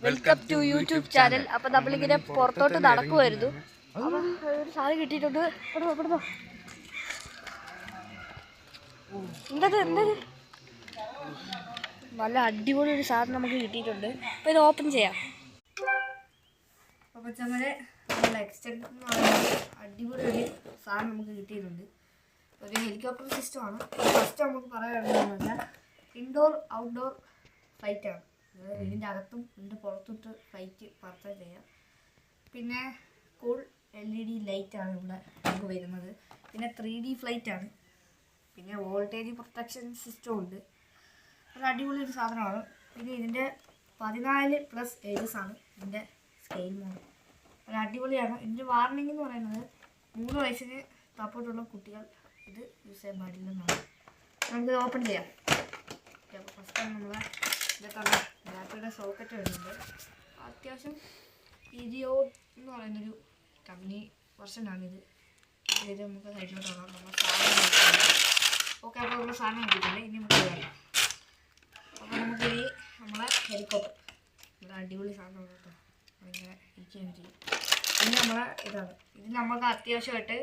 Welcome to YouTube channel. അപ്പം നമ്മളിങ്ങനെ പുറത്തോട്ട് നടക്കുമായിരുന്നു. അപ്പം ഒരു സാധനം കിട്ടിയിട്ടുണ്ട്. എന്തത് നല്ല അടിപൊളി ഒരു സാധനം നമുക്ക് കിട്ടിയിട്ടുണ്ട്. അപ്പം ഇത് ഓപ്പൺ ചെയ്യാം. അപ്പം ചമ്മലെ നമ്മൾ എക്സ്റ്റെൻഡ് എന്ന് പറയുന്നത് അടിപൊളി ഒരു സാധനം നമുക്ക് കിട്ടിയിട്ടുണ്ട്. ഒരു ഹെലികോപ്റ്റർ സിസ്റ്റമാണ്. ഫസ്റ്റ് നമുക്ക് പറയാനുള്ളതെന്ന് വെച്ചാൽ ഇൻഡോർ ഔട്ട്ഡോർ ഫ്ലൈറ്റാണ്. വീടിൻ്റെ അകത്തും വീടിൻ്റെ പുറത്തോട്ട് ഫ്ലൈറ്റ് പറത്താൻ ചെയ്യാം. പിന്നെ കൂൾ LED ലൈറ്റാണ് ഇവിടെ നമുക്ക് വരുന്നത്. പിന്നെ 3D ഫ്ലൈറ്റാണ്. പിന്നെ വോൾട്ടേജ് പ്രൊട്ടക്ഷൻ സിസ്റ്റം ഉണ്ട്. ഒരു അടിപൊളി ഒരു സാധനമാണ്. പിന്നെ ഇതിൻ്റെ 14+ ഏജസാണ് ഇതിൻ്റെ സ്കെയിൽ മോഡ്. ഒരു അടിപൊളിയാണ്. ഇതിൻ്റെ വാർണിംഗ് എന്ന് പറയുന്നത് 3 വയസ്സിന് താപ്പോട്ടുള്ള കുട്ടികൾ ഇത് യൂസ് ചെയ്യാൻ പാടില്ലെന്നാണ്. നമുക്കിത് ഓപ്പൺ ചെയ്യാം. അപ്പോൾ ഫസ്റ്റ് നമ്മൾ ഇതൊക്കെ ബാറ്ററിയുടെ സോക്കറ്റ് വരുന്നുണ്ട്. അത്യാവശ്യം ഇരിയോ എന്ന് പറയുന്നൊരു കമ്പനി വെർഷനാണിത്. ഇത് നമുക്ക് സൈഡിലോട്ട് കാണാം. നമ്മൾ സാധനം ഓക്കെ. അപ്പോൾ നമ്മൾ സാധനം കിട്ടിയിട്ടുണ്ട്. ഇനി നമുക്ക് ചെയ്യാം. അപ്പോൾ നമുക്ക് ഈ നമ്മളെ ഹെലികോപ്റ്റർ ഇവിടെ അടിപൊളി സാധനമാണ് കേട്ടോ. ഭയങ്കര ഇരിക്കുകയും ചെയ്യും. പിന്നെ നമ്മളെ ഇതാണ്. ഇത് നമുക്ക് അത്യാവശ്യമായിട്ട്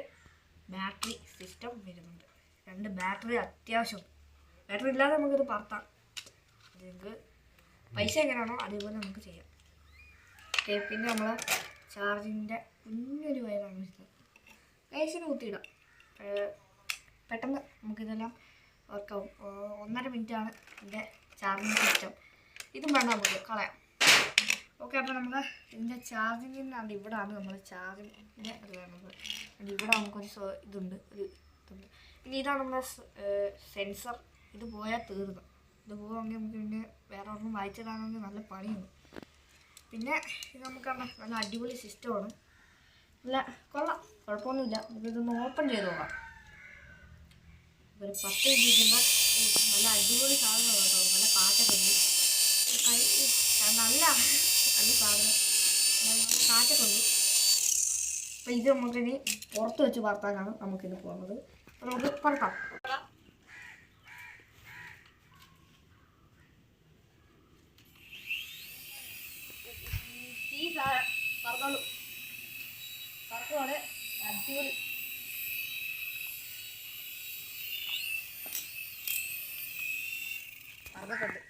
ബാറ്ററി സിസ്റ്റം വരുന്നുണ്ട്. 2 ബാറ്ററി അത്യാവശ്യം. ബാറ്ററി ഇല്ലാതെ നമുക്കിത് പറത്താം. നിങ്ങൾക്ക് പൈസ എങ്ങനെയാണോ അതേപോലെ നമുക്ക് ചെയ്യാം. പിന്നെ നമ്മൾ ചാർജിങ്ങിൻ്റെ കുഞ്ഞൊരു വയറാണ് വരുന്നത്. കേസിന് കുത്തിയിടാം. പെട്ടെന്ന് നമുക്കിതെല്ലാം വർക്കാവും. 1.5 മിനിറ്റാണ് ഇതിൻ്റെ ചാർജിങ് സിസ്റ്റം. ഇതും വേണ്ട, നമുക്ക് കളയാം. ഓക്കെ. അപ്പോൾ നമ്മൾ ഇതിൻ്റെ ചാർജിങ്ങിനാണ് ഇവിടെയാണ് നമ്മൾ ചാർജിങ്ങിൻ്റെ അത് വേണം. ഇവിടെ നമുക്കൊരു ഇതുണ്ട്, ഒരു ഇതുണ്ട്. പിന്നെ ഇതാണ് നമ്മുടെ സെൻസർ. ഇത് പോയാൽ തീർന്നു. ഇത് പോകുകയാണെങ്കിൽ നമുക്ക് പിന്നെ വേറെ ഒന്നും വായിച്ചിടാണെങ്കിൽ നല്ല പണിയുണ്ട്. പിന്നെ ഇത് നമുക്ക് നല്ല അടിപൊളി സിസ്റ്റമാണ്. നല്ല കൊള്ളാം, കുഴപ്പമൊന്നുമില്ല. നമുക്കിതൊന്ന് ഓപ്പൺ ചെയ്ത് നോക്കാം. ഒരു 10 മിനിറ്റ് ഇരിക്കുമ്പോൾ നല്ല അടിപൊളി സാധനമാണ് കേട്ടോ. നല്ല കാറ്റൊക്കെ ഉണ്ട്. നല്ല സാധനം, നല്ല കാറ്റൊക്കെ ഉണ്ട്. അപ്പം ഇത് നമുക്കിനി പുറത്ത് വെച്ച് പറത്താനാണ് നമുക്കിത് പോകുന്നത്. അപ്പോൾ നമുക്ക് പറക്കാം. പറഞ്ഞോളൂ, പറക്കുവാണ്. അടിപൊളി. പറഞ്ഞിട്ടുണ്ട്.